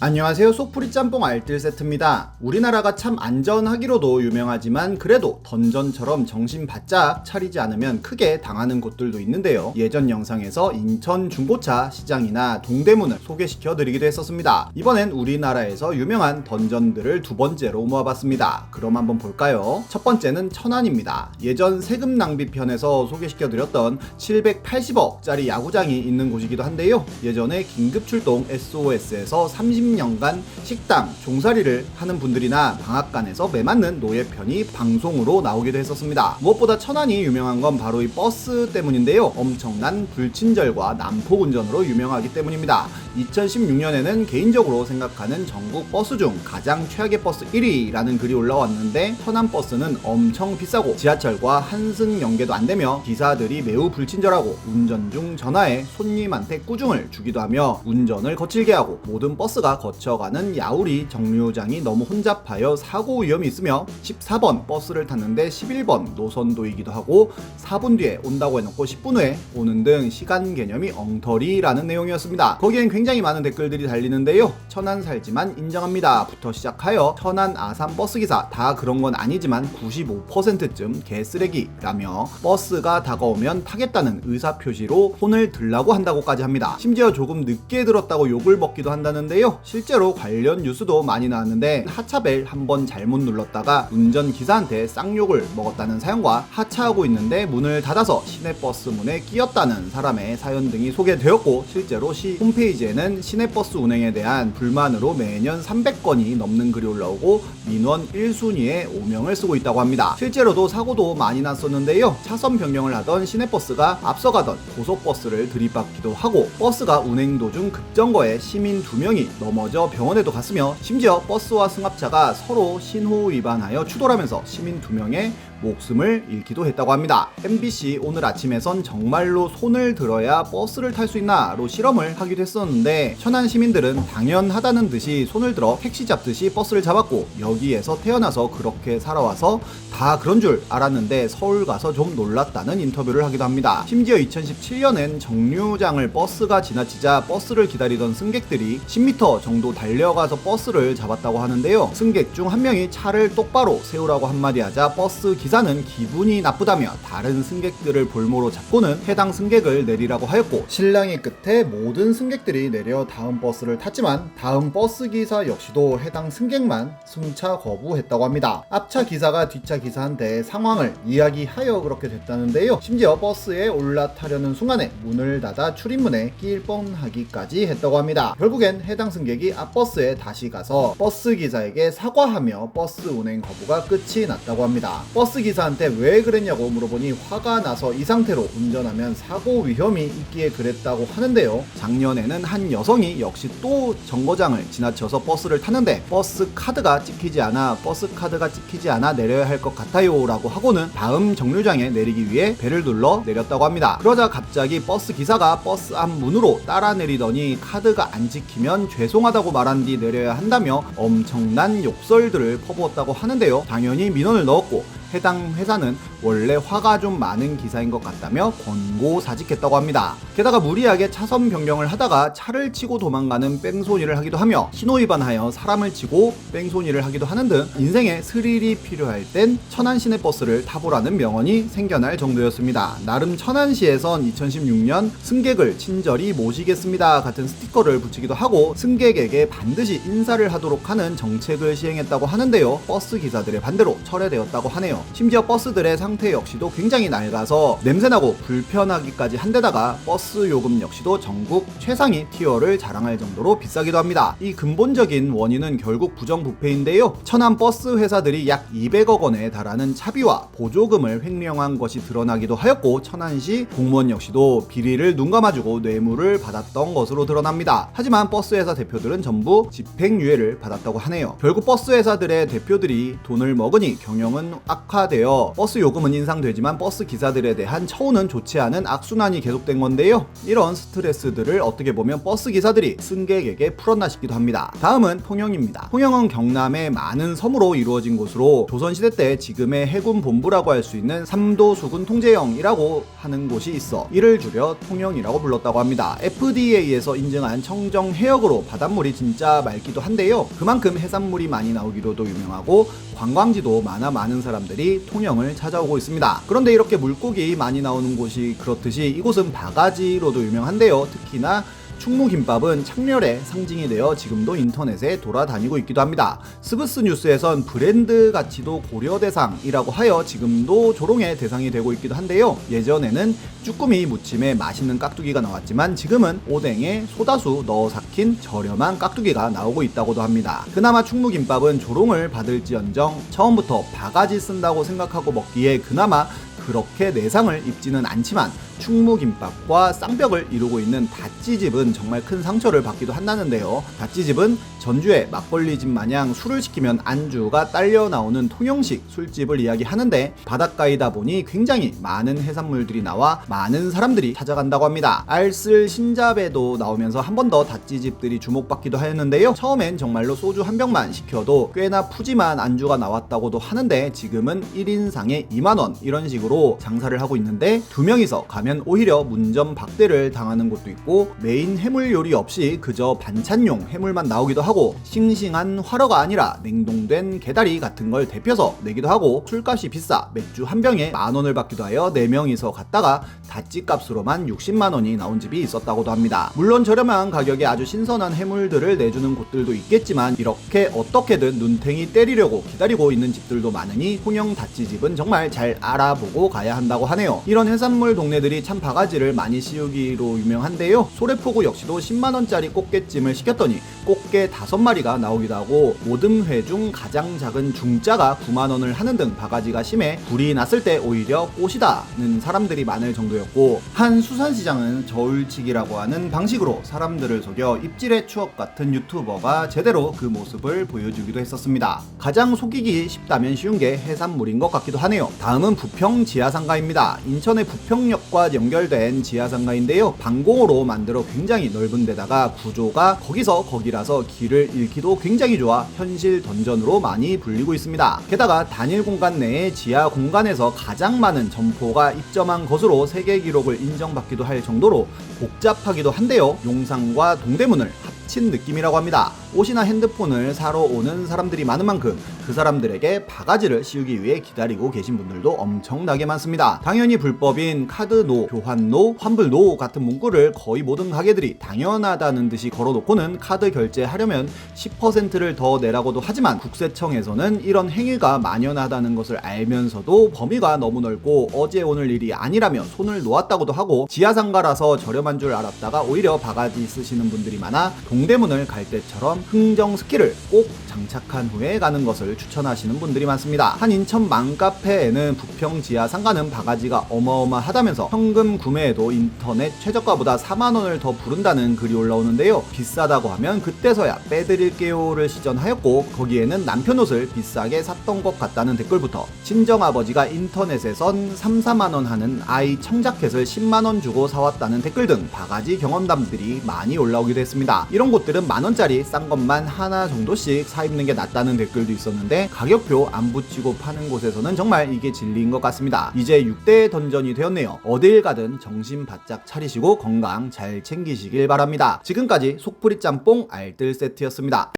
안녕하세요. 속풀이 짬뽕 알뜰 세트입니다. 우리나라가 참 안전하기로도 유명하지만 그래도 던전처럼 정신 바짝 차리지 않으면 크게 당하는 곳들도 있는데요. 예전 영상에서 인천 중고차 시장이나 동대문을 소개시켜 드리기도 했었습니다. 이번엔 우리나라에서 유명한 던전들을 두 번째로 모아봤습니다. 그럼 한번 볼까요? 첫 번째는 천안입니다. 예전 세금 낭비 편에서 소개시켜 드렸던 780억짜리 야구장이 있는 곳이기도 한데요. 예전에 긴급출동 SOS에서 30년간 식당 종살이를 하는 분들이나 방앗간에서 매맞는 노예편이 방송으로 나오기도 했었습니다. 무엇보다 천안이 유명한 건 바로 이 버스 때문인데요. 엄청난 불친절과 난폭 운전으로 유명하기 때문입니다. 2016년에는 개인적으로 생각하는 전국 버스 중 가장 최악의 버스 1위라는 글이 올라왔는데, 천안 버스는 엄청 비싸고 지하철과 한승 연계도 안 되며 기사들이 매우 불친절하고 운전 중 전화에 손님한테 꾸중을 주기도 하며 운전을 거칠게 하고, 모든 버스가 거쳐가는 야우리 정류장이 너무 혼잡하여 사고 위험이 있으며 14번 버스를 탔는데 11번 노선도이기도 하고 4분 뒤에 온다고 해놓고 10분 후에 오는 등 시간 개념이 엉터리라는 내용이었습니다. 거기엔 굉장히 많은 댓글들이 달리는데요. 천안 살지만 인정합니다 부터 시작하여 천안 아산 버스기사 다 그런 건 아니지만 95%쯤 개쓰레기라며 버스가 다가오면 타겠다는 의사표시로 손을 들라고 한다고까지 합니다. 심지어 조금 늦게 들었다고 욕을 먹기도 한다는데요. 실제로 관련 뉴스도 많이 나왔는데, 하차벨 한번 잘못 눌렀다가 운전기사한테 쌍욕을 먹었다는 사연과 하차하고 있는데 문을 닫아서 시내버스 문에 끼었다는 사람의 사연 등이 소개되었고, 실제로 시 홈페이지에는 시내버스 운행에 대한 불만으로 매년 300건이 넘는 글이 올라오고 민원 1순위에 오명을 쓰고 있다고 합니다. 실제로도 사고도 많이 났었는데요. 차선 변경을 하던 시내버스가 앞서가던 고속버스를 들이받기도 하고, 버스가 운행 도중 급정거에 시민 2명이 넘어져 병원에도 갔으며, 심지어 버스와 승합차가 서로 신호 위반하여 추돌하면서 시민 2명의 목숨을 잃기도 했다고 합니다. MBC 오늘 아침에선 정말로 손을 들어야 버스를 탈 수 있나로 실험을 하기도 했었는데, 천안 시민들은 당연하다는 듯이 손을 들어 택시 잡듯이 버스를 잡았고, 여기에서 태어나서 그렇게 살아와서 다 그런 줄 알았는데 서울 가서 좀 놀랐다는 인터뷰를 하기도 합니다. 심지어 2017년엔 정류장을 버스가 지나치자 버스를 기다리던 승객들이 10m 정도 달려가서 버스를 잡았다고 하는데요. 승객 중 한 명이 차를 똑바로 세우라고 한마디 하자 버스 기사는 기분이 나쁘다며 다른 승객들을 볼모로 잡고는 해당 승객을 내리라고 하였고, 실랑이 끝에 모든 승객들이 내려 다음 버스를 탔지만 다음 버스 기사 역시도 해당 승객만 승차 거부했다고 합니다. 앞차 기사가 뒷차 기사한테 상황을 이야기하여 그렇게 됐다는데요. 심지어 버스에 올라타려는 순간에 문을 닫아 출입문에 끼일 뻔하기까지 했다고 합니다. 결국엔 해당 승객이 앞버스에 다시 가서 버스 기사에게 사과하며 버스 운행 거부가 끝이 났다고 합니다. 버스 기사한테 왜 그랬냐고 물어보니 화가 나서 이 상태로 운전하면 사고 위험이 있기에 그랬다고 하는데요. 작년에는 한 여성이 역시 또 정거장을 지나쳐서 버스를 탔는데 버스 카드가 찍히지 않아 내려야 할 것 같아요 라고 하고는 다음 정류장에 내리기 위해 벨을 눌러 내렸다고 합니다. 그러자 갑자기 버스 기사가 버스 앞 문으로 따라 내리더니 카드가 안 찍히면 죄송하다고 말한 뒤 내려야 한다며 엄청난 욕설들을 퍼부었다고 하는데요. 당연히 민원을 넣었고, 해당 회사는 원래 화가 좀 많은 기사인 것 같다며 권고사직했다고 합니다. 게다가 무리하게 차선 변경을 하다가 차를 치고 도망가는 뺑소니를 하기도 하며, 신호위반하여 사람을 치고 뺑소니를 하기도 하는 등 인생에 스릴이 필요할 땐 천안 시내버스를 타보라는 명언이 생겨날 정도였습니다. 나름 천안시에선 2016년 승객을 친절히 모시겠습니다 같은 스티커를 붙이기도 하고, 승객에게 반드시 인사를 하도록 하는 정책을 시행했다고 하는데요. 버스 기사들의 반대로 철회되었다고 하네요. 심지어 버스들의 상태 역시도 굉장히 낡아서 냄새나고 불편하기까지 한데다가 버스 요금 역시도 전국 최상위 티어를 자랑할 정도로 비싸기도 합니다. 이 근본적인 원인은 결국 부정부패인데요. 천안 버스 회사들이 약 200억 원에 달하는 차비와 보조금을 횡령한 것이 드러나기도 하였고, 천안시 공무원 역시도 비리를 눈감아주고 뇌물을 받았던 것으로 드러납니다. 하지만 버스 회사 대표들은 전부 집행유예를 받았다고 하네요. 결국 버스 회사들의 대표들이 돈을 먹으니 경영은 악화되어 버스 요금은 인상되지만 버스 기사들에 대한 처우는 좋지 않은 악순환이 계속된 건데요. 이런 스트레스들을 어떻게 보면 버스 기사들이 승객에게 풀었나 싶기도 합니다. 다음은 통영입니다. 통영은 경남의 많은 섬으로 이루어진 곳으로 조선시대 때 지금의 해군 본부라고 할 수 있는 삼도수군 통제영이라고 하는 곳이 있어 이를 줄여 통영이라고 불렀다고 합니다. FDA에서 인증한 청정 해역으로 바닷물이 진짜 맑기도 한데요. 그만큼 해산물이 많이 나오기로도 유명하고 관광지도 많은 사람들이 통영을 찾아오고 있습니다. 그런데 이렇게 물고기 많이 나오는 곳이 그렇듯이 이곳은 바가지로도 유명한데요. 특히나 충무김밥은 창렬의 상징이 되어 지금도 인터넷에 돌아다니고 있기도 합니다. 스브스 뉴스에선 브랜드 가치도 고려 대상이라고 하여 지금도 조롱의 대상이 되고 있기도 한데요. 예전에는 쭈꾸미 무침에 맛있는 깍두기가 나왔지만 지금은 오뎅에 소다수 넣어 삭힌 저렴한 깍두기가 나오고 있다고도 합니다. 그나마 충무김밥은 조롱을 받을지언정 처음부터 바가지 쓴다고 생각하고 먹기에 그나마 그렇게 내상을 입지는 않지만 충무김밥과 쌍벽을 이루고 있는 다찌집은 정말 큰 상처를 받기도 한다는데요. 다찌집은 전주의 막걸리집 마냥 술을 시키면 안주가 딸려 나오는 통영식 술집을 이야기하는데 바닷가이다 보니 굉장히 많은 해산물들이 나와 많은 사람들이 찾아간다고 합니다. 알쓸 신잡에도 나오면서 한 번 더 다찌집들이 주목받기도 하였는데요. 처음엔 정말로 소주 한 병만 시켜도 꽤나 푸짐한 안주가 나왔다고도 하는데 지금은 1인상에 2만원 이런 식으로 장사를 하고 있는데 2명이서 가면 오히려 문전박대를 당하는 곳도 있고 메인 해물 요리 없이 그저 반찬용 해물만 나오기도 하고 싱싱한 화로가 아니라 냉동된 게다리 같은 걸 데펴서 내기도 하고 술값이 비싸 맥주 한 병에 10,000원을 받기도 하여 4명이서 갔다가 다찌값으로만 60만원이 나온 집이 있었다고도 합니다. 물론 저렴한 가격에 아주 신선한 해물들을 내주는 곳들도 있겠지만 이렇게 어떻게든 눈탱이 때리려고 기다리고 있는 집들도 많으니 통영 다찌집은 정말 잘 알아보고 가야 한다고 하네요. 이런 해산물 동네들이 참 바가지를 많이 씌우기로 유명한데요. 소래포구 역시도 10만원짜리 꽃게찜을 시켰더니 꽃게 5마리가 나오기도 하고 모든 회 중 가장 작은 중짜가 9만원을 하는 등 바가지가 심해 불이 났을 때 오히려 꽃이다는 사람들이 많을 정도였고 한 수산시장은 저울치기라고 하는 방식으로 사람들을 속여 입질의 추억 같은 유튜버가 제대로 그 모습을 보여주기도 했었습니다. 가장 속이기 쉽다면 쉬운 게 해산물인 것 같기도 하네요. 다음은 부평 지하상가입니다. 인천의 부평역과 연결된 지하상가인데요. 방공호로 만들어 굉장히 넓은 데다가 구조가 거기서 거기라서 길을 잃기도 굉장히 좋아 현실 던전으로 많이 불리고 있습니다. 게다가 단일 공간 내에 지하 공간에서 가장 많은 점포가 입점한 것으로 세계 기록을 인정받기도 할 정도로 복잡하기도 한데요. 용산과 동대문을 합친 느낌이라고 합니다. 옷이나 핸드폰을 사러 오는 사람들이 많은 만큼 그 사람들에게 바가지를 씌우기 위해 기다리고 계신 분들도 엄청나게 많습니다. 당연히 불법인 카드노, 교환노, 환불노 같은 문구를 거의 모든 가게들이 당연하다는 듯이 걸어놓고는 카드 결제하려면 10%를 더 내라고도 하지만 국세청에서는 이런 행위가 만연하다는 것을 알면서도 범위가 너무 넓고 어제 오늘 일이 아니라며 손을 놓았다고도 하고 지하상가라서 저렴한 줄 알았다가 오히려 바가지 쓰시는 분들이 많아 동대문을 갈 때처럼 흥정 스키를 꼭 장착한 후에 가는 것을 추천하시는 분들이 많습니다. 한 인천 맘카페에는 부평 지하상가는 바가지가 어마어마하다면서 현금 구매에도 인터넷 최저가보다 4만원을 더 부른다는 글이 올라오는데요. 비싸다고 하면 그때서야 빼드릴게요를 시전하였고 거기에는 남편 옷을 비싸게 샀던 것 같다는 댓글부터 친정아버지가 인터넷에선 3-4만원 하는 아이 청자켓을 10만원 주고 사왔다는 댓글 등 바가지 경험담들이 많이 올라오기도 했습니다. 이런 곳들은 만원짜리 싼 것만 하나 정도씩 사 입는 게 낫다는 댓글도 있었는데 가격표 안 붙이고 파는 곳에서는 정말 이게 진리인 것 같습니다. 이제 6대 던전이 되었네요. 어딜 가든 정신 바짝 차리시고 건강 잘 챙기시길 바랍니다. 지금까지 속풀이 짬뽕 알뜰 세트였습니다.